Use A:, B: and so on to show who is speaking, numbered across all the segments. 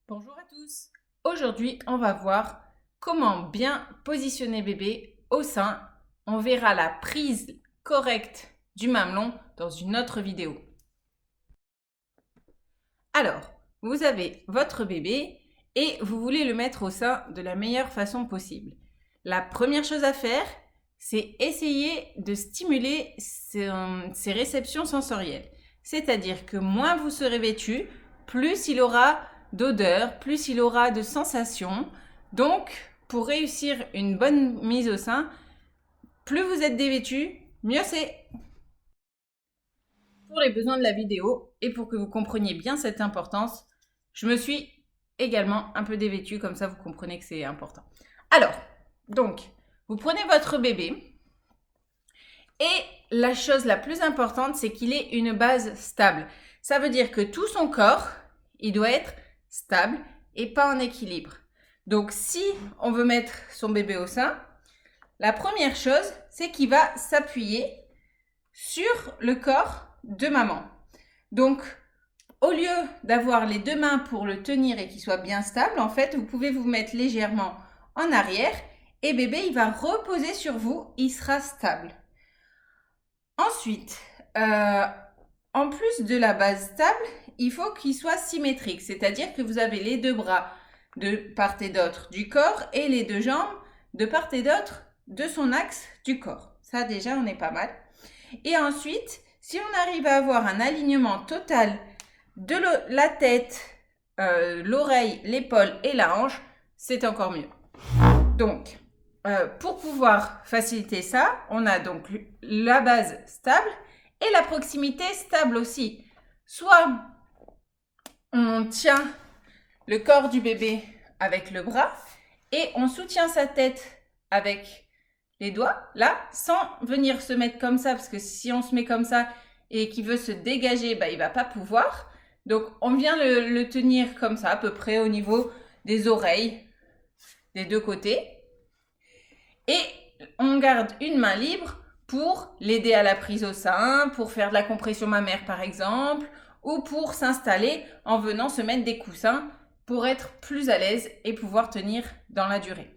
A: Bonjour à tous. Aujourd'hui, on va voir comment bien positionner bébé au sein. On verra la prise correcte du mamelon dans une autre vidéo. Alors, vous avez votre bébé et vous voulez le mettre au sein de la meilleure façon possible. La première chose à faire, c'est essayer de stimuler ses réceptions sensorielles. C'est-à-dire que moins vous serez vêtu, plus il aura d'odeur, plus il aura de sensations. Donc, pour réussir une bonne mise au sein, plus vous êtes dévêtu, mieux c'est. Pour les besoins de la vidéo et pour que vous compreniez bien cette importance, je me suis également un peu dévêtue, comme ça vous comprenez que c'est important. Alors, donc, vous prenez votre bébé et la chose la plus importante, c'est qu'il ait une base stable. Ça veut dire que tout son corps, il doit être stable et pas en équilibre. Donc, si on veut mettre son bébé au sein, la première chose, c'est qu'il va s'appuyer sur le corps de maman. Donc, au lieu d'avoir les deux mains pour le tenir et qu'il soit bien stable, en fait, vous pouvez vous mettre légèrement en arrière et bébé, il va reposer sur vous, il sera stable. Ensuite, en plus de la base stable, il faut qu'il soit symétrique, c'est-à-dire que vous avez les deux bras de part et d'autre du corps et les deux jambes de part et d'autre de son axe du corps. Ça, déjà, on est pas mal. Et ensuite, si on arrive à avoir un alignement total de la tête, l'oreille, l'épaule et la hanche, c'est encore mieux. Donc, pour pouvoir faciliter ça, on a donc la base stable et la proximité stable aussi. Soit on tient le corps du bébé avec le bras et on soutient sa tête avec les doigts, là, sans venir se mettre comme ça, parce que si on se met comme ça et qu'il veut se dégager, bah, il va pas pouvoir. Donc, on vient le tenir comme ça, à peu près au niveau des oreilles, des deux côtés. Et on garde une main libre pour l'aider à la prise au sein, pour faire de la compression mammaire par exemple, ou pour s'installer en venant se mettre des coussins pour être plus à l'aise et pouvoir tenir dans la durée.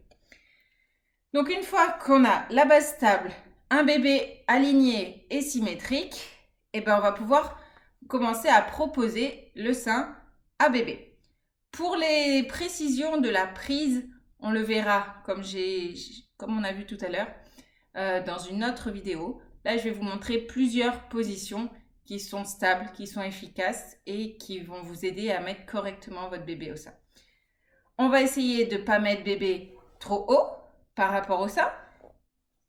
A: Donc une fois qu'on a la base stable, un bébé aligné et symétrique, eh ben on va pouvoir commencer à proposer le sein à bébé. Pour les précisions de la prise, on le verra comme on a vu tout à l'heure dans une autre vidéo. Là, je vais vous montrer plusieurs positions qui sont stables, qui sont efficaces et qui vont vous aider à mettre correctement votre bébé au sein. On va essayer de ne pas mettre bébé trop haut par rapport au sein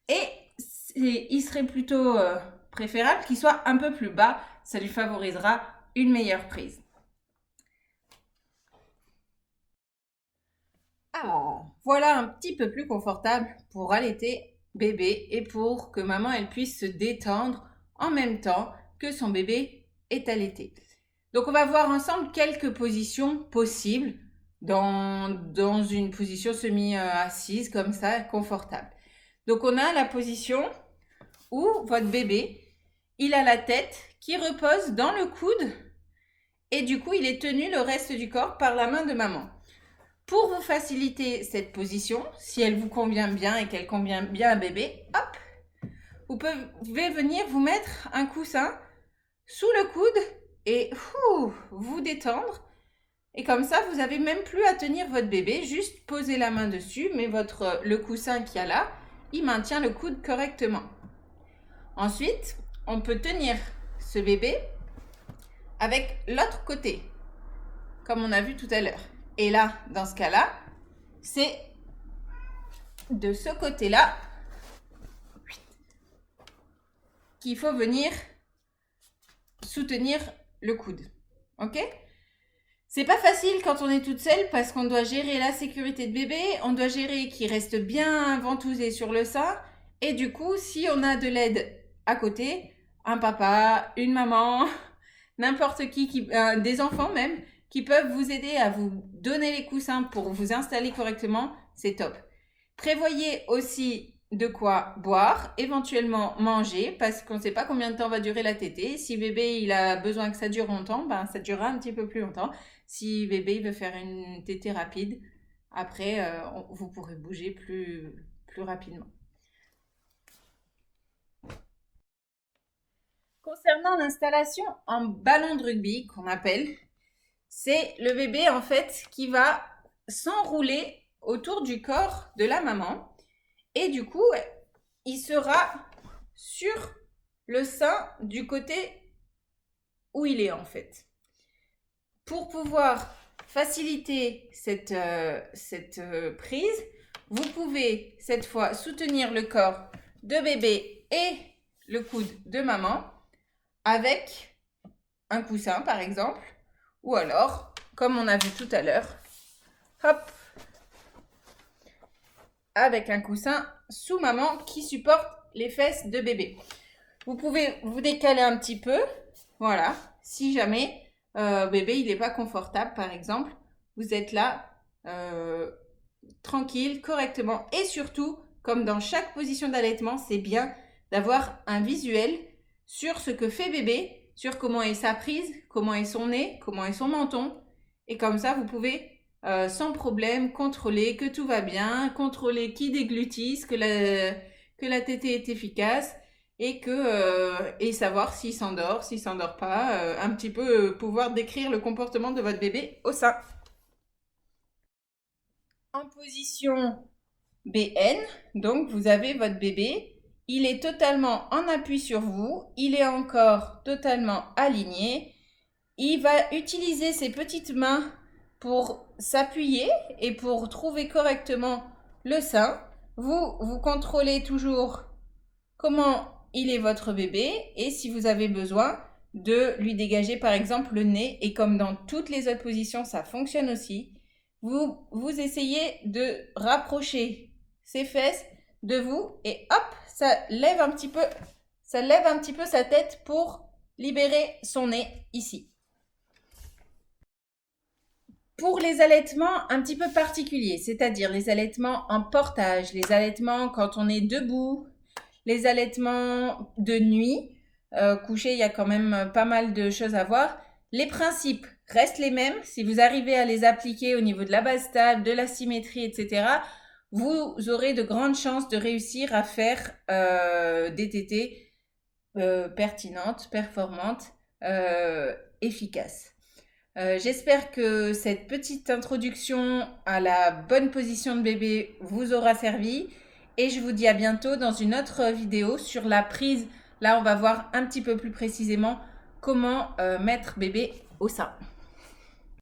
A: et il serait plutôt préférable qu'il soit un peu plus bas. Ça lui favorisera une meilleure prise. Voilà un petit peu plus confortable pour allaiter bébé et pour que maman elle puisse se détendre en même temps que son bébé est allaité. Donc on va voir ensemble quelques positions possibles dans une position semi-assise comme ça, confortable. Donc on a la position où votre bébé, il a la tête qui repose dans le coude et du coup il est tenu le reste du corps par la main de maman. Pour vous faciliter cette position, si elle vous convient bien et qu'elle convient bien à bébé, hop, vous pouvez venir vous mettre un coussin sous le coude et vous détendre. Et comme ça, vous n'avez même plus à tenir votre bébé, juste poser la main dessus, mais le coussin qu'il y a là, il maintient le coude correctement. Ensuite, on peut tenir ce bébé avec l'autre côté, comme on a vu tout à l'heure. Et là, dans ce cas-là, c'est de ce côté-là qu'il faut venir soutenir le coude. Ok ? C'est pas facile quand on est toute seule parce qu'on doit gérer la sécurité de bébé, on doit gérer qu'il reste bien ventousé sur le sein. Et du coup, si on a de l'aide à côté, un papa, une maman, n'importe qui des enfants même, qui peuvent vous aider à vous donner les coussins pour vous installer correctement, c'est top. Prévoyez aussi de quoi boire, éventuellement manger, parce qu'on ne sait pas combien de temps va durer la tétée. Si bébé il a besoin que ça dure longtemps, ben ça durera un petit peu plus longtemps. Si bébé il veut faire une tétée rapide, après, vous pourrez bouger plus rapidement. Concernant l'installation en ballon de rugby, qu'on appelle, c'est le bébé en fait qui va s'enrouler autour du corps de la maman et du coup, il sera sur le sein du côté où il est en fait. Pour pouvoir faciliter cette prise, vous pouvez cette fois soutenir le corps de bébé et le coude de maman avec un coussin par exemple, ou alors, comme on a vu tout à l'heure, hop, avec un coussin sous maman qui supporte les fesses de bébé. Vous pouvez vous décaler un petit peu, voilà, si jamais bébé il n'est pas confortable par exemple, vous êtes là tranquille, correctement et surtout, comme dans chaque position d'allaitement, c'est bien d'avoir un visuel sur ce que fait bébé, sur comment est sa prise, comment est son nez, comment est son menton et comme ça vous pouvez sans problème contrôler que tout va bien, contrôler qui déglutisse, que la tétée est efficace et savoir s'il s'endort pas, un petit peu pouvoir décrire le comportement de votre bébé au sein. En position BN, donc vous avez votre bébé, il est totalement en appui sur vous, il est encore totalement aligné, il va utiliser ses petites mains pour s'appuyer et pour trouver correctement le sein. Vous contrôlez toujours comment il est votre bébé et si vous avez besoin de lui dégager par exemple le nez et comme dans toutes les autres positions ça fonctionne aussi, vous essayez de rapprocher ses fesses de vous et hop, ça lève un petit peu sa tête pour libérer son nez ici. Pour les allaitements un petit peu particuliers, c'est-à-dire les allaitements en portage, les allaitements quand on est debout, les allaitements de nuit, couché, il y a quand même pas mal de choses à voir. Les principes restent les mêmes. Si vous arrivez à les appliquer au niveau de la base stable, de la symétrie, etc., vous aurez de grandes chances de réussir à faire des tétées pertinentes, performantes, efficaces. J'espère que cette petite introduction à la bonne position de bébé vous aura servi et je vous dis à bientôt dans une autre vidéo sur la prise. Là, on va voir un petit peu plus précisément comment mettre bébé au sein.